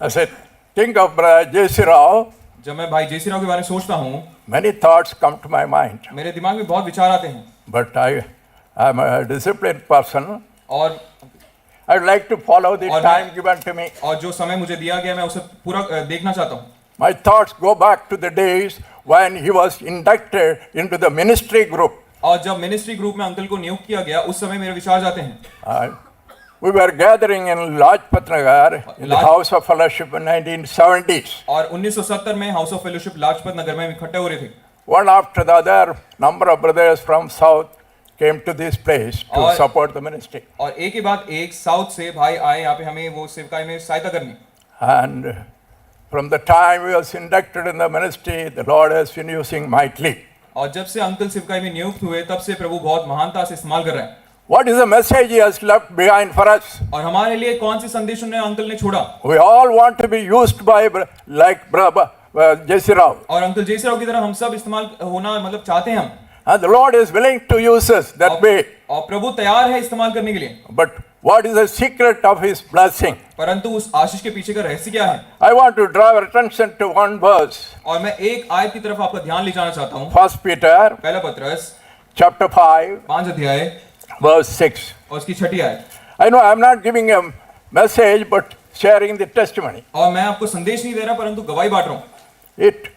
As I think of J.C. Rao, जब मैं भाई जयसी राव के बारे में सोचता हूँ, many thoughts come to my mind. मेरे दिमाग में बहुत विचार आते हैं, But I'm a disciplined person. और I'd like to follow the और time given to me. और जो समय मुझे दिया गया मैं उसे पूरा देखना चाहता हूँ. My thoughts go back to the days when he was inducted into the ministry group. और जब मिनिस्ट्री ग्रुप में अंकल को नियुक्त किया गया, उस समय मेरे विचार जाते हैं. We were gathering in Lajpat Nagar in the House of Fellowship in 1970s. और 1970 में house of fellowship Lajpat Nagar में इकट्ठे हो रहे थे. One after the other, number of brothers from south came to this place to support the ministry. और एक के बाद एक साउथ से भाई आए यहाँ पे हमें वो सेवकाई में सहायता करनी. And from the time we was inducted in the ministry, the Lord has been using mightily. और जब से अंकल सेवकाई में नियुक्त हुए, तब से प्रभु बहुत महानता से इस्तेमाल कर रहे हैं. What is the message he has left behind for us? और हमारे लिए कौन सी संदेश उन्हें अंकल ने छोड़ा? We all want to be used by like J.C. Rao. और अंकल जयसी राव की तरह हम सब इस्तेमाल होना मतलब चाहते हैं हम. And the Lord is willing to use us that way. और प्रभु तैयार है इस्तेमाल करने के लिए. But what is the secret of his blessing? परंतु उस आशीष के पीछे का रहस्य क्या है? I want to draw your attention to one verse. और मैं एक आयत की तरफ आपका ध्यान ले जाना चाहता हूँ. 1 Peter पहला पत्रस chapter 5 5 अध्याय verse 6. और उसकी 6ठी आयत. I know I'm not giving a message but sharing the testimony. और मैं आपको संदेश नहीं दे रहा परंतु गवाही बांट रहा हूँ. It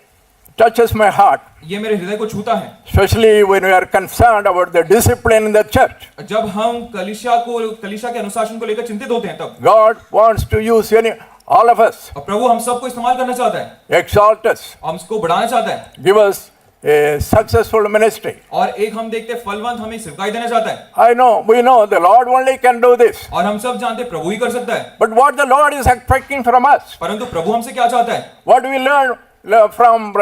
touches my heart, ये मेरे हृदय को छूता है. especially when we are concerned about the discipline in the church. जब हम कलीसिया के अनुशासन को लेकर चिंतित होते हैं तब God wants to use all of us, और प्रभु हम सबको इस्तेमाल करना चाहता है, exalt us, हमको बढ़ाना चाहता है, give us a successful ministry. और एक हम देखते फलवंत हमें सेवकाई देना चाहता है. We know the Lord only can do this. और हम सब जानते प्रभु ही कर सकता है. But what the Lord is expecting from us, परंतु प्रभु हमसे क्या चाहता है? what we learn from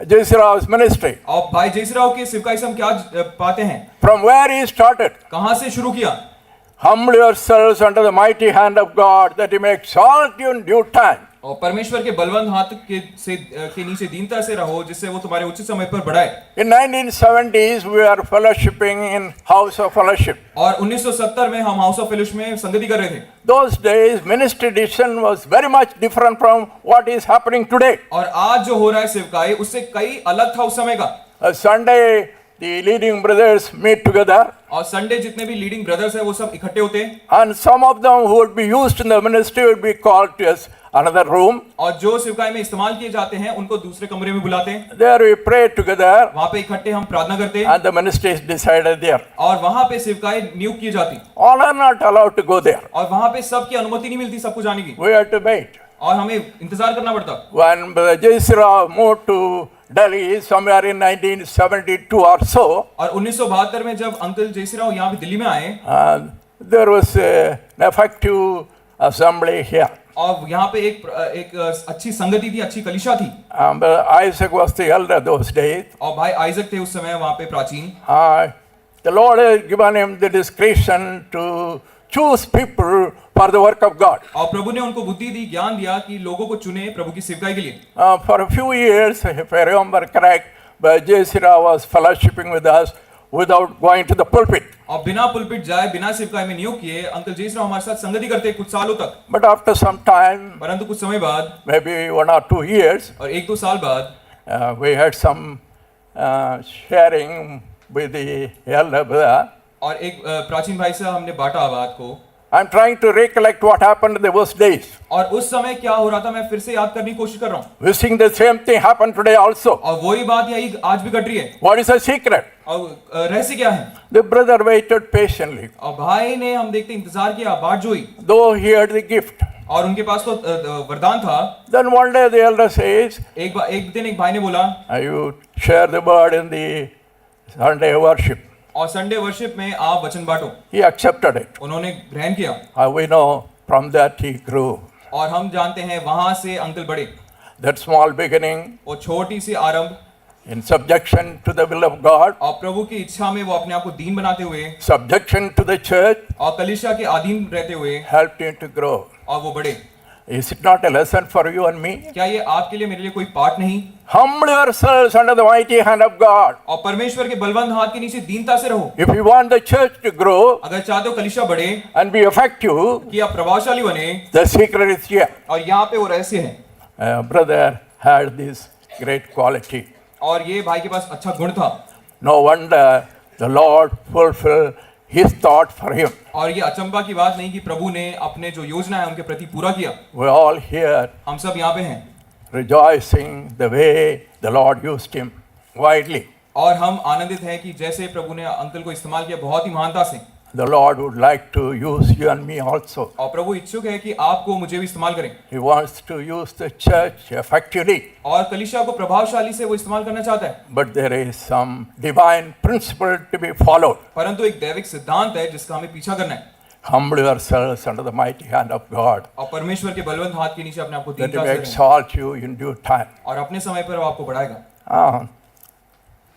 J.C. Rao's ministry, और भाई जयसी राव की सेवकाई से हम क्या पाते हैं? from where he started. कहाँ से शुरू किया? Humble yourselves under the mighty hand of God that he may exalt you in due time. और परमेश्वर के बलवंत हाथ के नीचे दीनता से रहो जिससे वो तुम्हारे उचित समय पर बढ़ाए. In 1970s we are fellowshipping in House of Fellowship. और 1970 में हम हाउस ऑफ फेलोशिप में संगति कर रहे थे. Those days ministry decision was very much different from what is happening today. और आज जो हो रहा है सेवकाई उससे कई अलग था उस समय का. Sunday the leading brothers meet together. और संडे जितने भी लीडिंग ब्रदर्स हैं वो सब इकट्ठे होते हैं. And some of them who would be used in the ministry would be called to us another room. और जो सेवकाई में इस्तेमाल किए जाते हैं उनको दूसरे कमरे में बुलाते हैं. There we pray together. वहाँ पे इकट्ठे हम प्रार्थना करते हैं. And the ministry is decided there. और वहाँ पे सेवकाई नियुक्त की जाती. All are not allowed to go there. और वहाँ पे सबकी अनुमति नहीं मिलती सबको जाने की. We have to wait. और हमें इंतजार करना पड़ता. When J.C. Rao moved to Delhi somewhere in 1972 or so, और 1972 में जब अंकल जयसी राव यहाँ पे दिल्ली में आए, there was an effective assembly here. और यहाँ पे एक अच्छी संगति थी, अच्छी कलीसिया थी. Isaac was the elder those days. और भाई आइजक थे उस समय वहाँ पे प्राचीन. The Lord has given him the discretion to choose people for the work of God. और प्रभु ने उनको बुद्धि दी, ज्ञान दिया कि लोगों को चुने प्रभु की सेवकाई के लिए. For a few years, if I remember correct, J.C. Rao was fellowshipping with us without going to the pulpit. और बिना पुलपिट जाए, बिना सेवकाई में नियुक्त किए अंकल जयसी राव हमारे साथ संगति करते कुछ सालों तक. But after some time, परंतु कुछ समय बाद, maybe 1 or 2 years, और 1-2 साल बाद, we had some sharing with the elder brother. और एक प्राचीन भाई से हमने बांटा बात को. I'm trying to recollect what happened in those days. और उस समय क्या हो रहा था मैं फिर से याद करने की कोशिश कर रहा हूँ. Wishing the same thing happened today also. और वही बात यही आज भी घट रही है. What is the secret? और रहस्य क्या है? The brother waited patiently. और भाई ने हम देखते इंतजार किया, बाट जोई. Though he had the gift. और उनके पास तो वरदान था. Then one day the elder says, एक दिन एक भाई ने बोला, you share the word in the Sunday worship. और संडे वर्शिप में आप वचन बांटो. He accepted it. उन्होंने ग्रहण किया. We know from that he grew. और हम जानते हैं वहां से अंकल बढ़े. That small beginning, वो छोटी सी आरंभ, in subjection to the will of God, और प्रभु की इच्छा में वो अपने आप को दीन बनाते हुए, subjection to the church, और कलीसिया के अधीन रहते हुए, helped him to grow. और वो बढ़े. Is it not a lesson for you and me? क्या ये आपके लिए मेरे लिए कोई पाठ नहीं? Humble yourselves under the mighty hand of God. और परमेश्वर के बलवंत हाथ के नीचे दीनता से रहो। If you want the church to grow अगर चाहते हो कलीसिया बढ़े, and be effective, कि आप प्रभावशाली बने, the secret is here. और यहाँ पे वो रहस्य है। Brother had this great quality. और ये भाई के पास अच्छा गुण था। No wonder the Lord fulfilled His thought for him. और ये अचंभा की बात नहीं कि प्रभु ने अपने जो योजना है उनके प्रति पूरा किया। We're all here हम सब यहाँ पे हैं rejoicing the way the Lord used him widely. और हम आनंदित हैं कि जैसे प्रभु ने अंकल को इस्तेमाल किया बहुत ही महानता से। The Lord would like to use you and me also. और प्रभु इच्छुक है कि आपको मुझे भी इस्तेमाल करें। He wants to use the church effectively. और कलीसिया को प्रभावशाली से वो इस्तेमाल करना चाहता है। But there is some divine principle to be followed. परंतु एक दैविक सिद्धांत है जिसका हमें पीछा करना है। Humble yourselves under the mighty hand of God, और परमेश्वर के बलवंत हाथ के नीचे अपने आप को that He दीनता may से रखें। exalt you in due time. और अपने समय पर वो आपको बढ़ाएगा।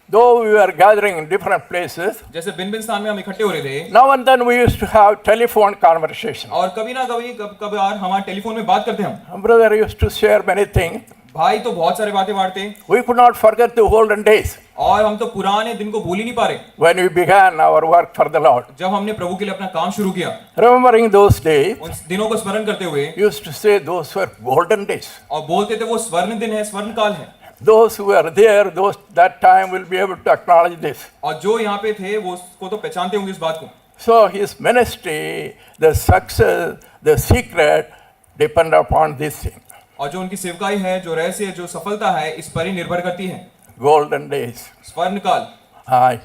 Though we were gathering in different places, जैसे भिन्न स्थान में हम इकट्ठे हो रहे थे now and then we used to have telephone conversation. और कभी ना कभी कभार हमारे टेलीफोन में बात करते हम। Brother used to share many things. भाई तो बहुत सारे बातें बांटते। We could not forget the olden days और हम तो पुराने दिन को भूल ही नहीं पा रहे when we began our work for the Lord. जब हमने प्रभु के लिए अपना काम शुरू किया। Remembering those days, उन दिनों को स्मरण करते हुए used to say those were golden days. और बोलते थे वो स्वर्ण दिन है, स्वर्ण काल है। Those who were there, those that time will be able to acknowledge this. और जो यहाँ पे थे वो उसको तो पहचानते होंगे इस बात को। So his ministry, the success, the secret depend upon this thing. और जो उनकी सेवकाई है, जो रहस्य है, जो सफलता है, इस पर ही निर्भर करती है। Golden days. स्वर्ण काल।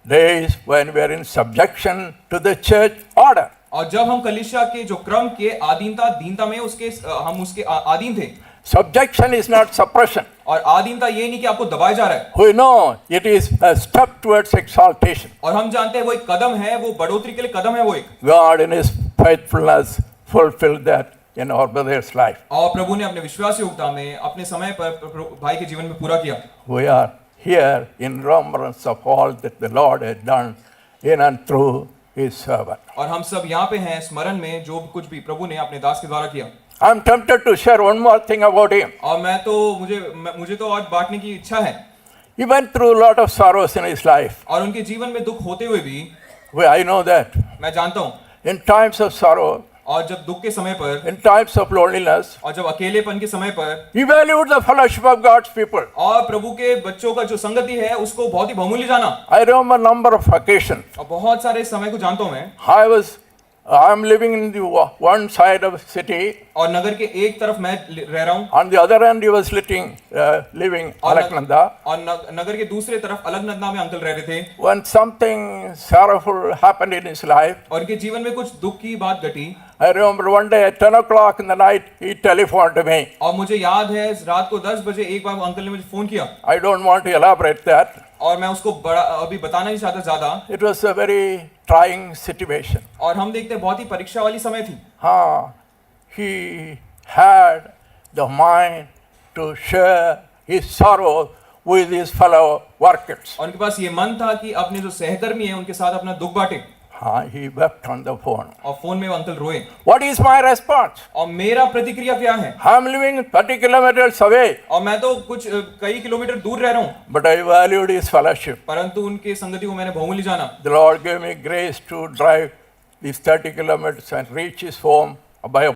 Days when we are in subjection to the church order. और जब हम कलीसिया के जो क्रम के दीनता में उसके हम उसके अधीन थे। Subjection is not suppression. और अधीनता ये नहीं कि आपको दबाया जा रहा है। We know it is a step towards exaltation. और हम जानते हैं वो एक कदम है, वो बढ़ोतरी के लिए कदम है वो एक। God in His faithfulness fulfilled that in our brother's life. और प्रभु ने अपने विश्वास योग्यता में अपने समय पर भाई के जीवन में पूरा किया। We are here in remembrance of all that the Lord had done in and through His servant. और हम सब यहाँ पे हैं स्मरण में जो कुछ भी प्रभु ने अपने दास के द्वारा किया। I'm tempted to share one more thing about him. और मुझे तो और बांटने की इच्छा है। He went through a lot of sorrows in his life. और उनके जीवन में दुख होते हुए भी I know that. मैं जानता हूँ। In times of sorrow, और जब दुख के समय पर, in times of loneliness, और जब अकेलेपन के समय पर, he valued the fellowship of God's people. और प्रभु के बच्चों का जो संगति है उसको बहुत ही बहुमूल्य जाना। I remember a number of occasions. और बहुत सारे समय को जानता हूँ मैं। I'm living in the one side of the city. और नगर के एक तरफ मैं रह रहा हूँ। On the other end, he was living Alaknanda. और नगर के दूसरे तरफ अलकनंदा में अंकल रह रहे थे। When something sorrowful happened in his life, और उनके जीवन में कुछ दुख की बात घटी। I remember one day at 10 o'clock in the night, he telephoned to me. और मुझे याद है रात को 10 बजे एक बार अंकल ने मुझे फोन किया। I don't want to elaborate that. और मैं उसको अभी बताना नहीं चाहता ज्यादा। It was a very trying situation. और हम देखते हैं बहुत ही परीक्षा वाली समय थी। He had the mind to share his sorrow with his fellow workers. और उनके पास ये मन था कि अपने जो सहकर्मी हैं उनके साथ अपना दुख बांटे। He wept on the phone. और फोन में वो अंकल रोए। What is my response? और मेरा प्रतिक्रिया क्या है? I'm living 30 kilometers away. और मैं तो कुछ कई किलोमीटर दूर रह रहा हूँ। But I valued his fellowship. परंतु उनके संगति को मैंने बहुमूल्य जाना। The Lord gave me grace to drive these 30 kilometers and reach his home by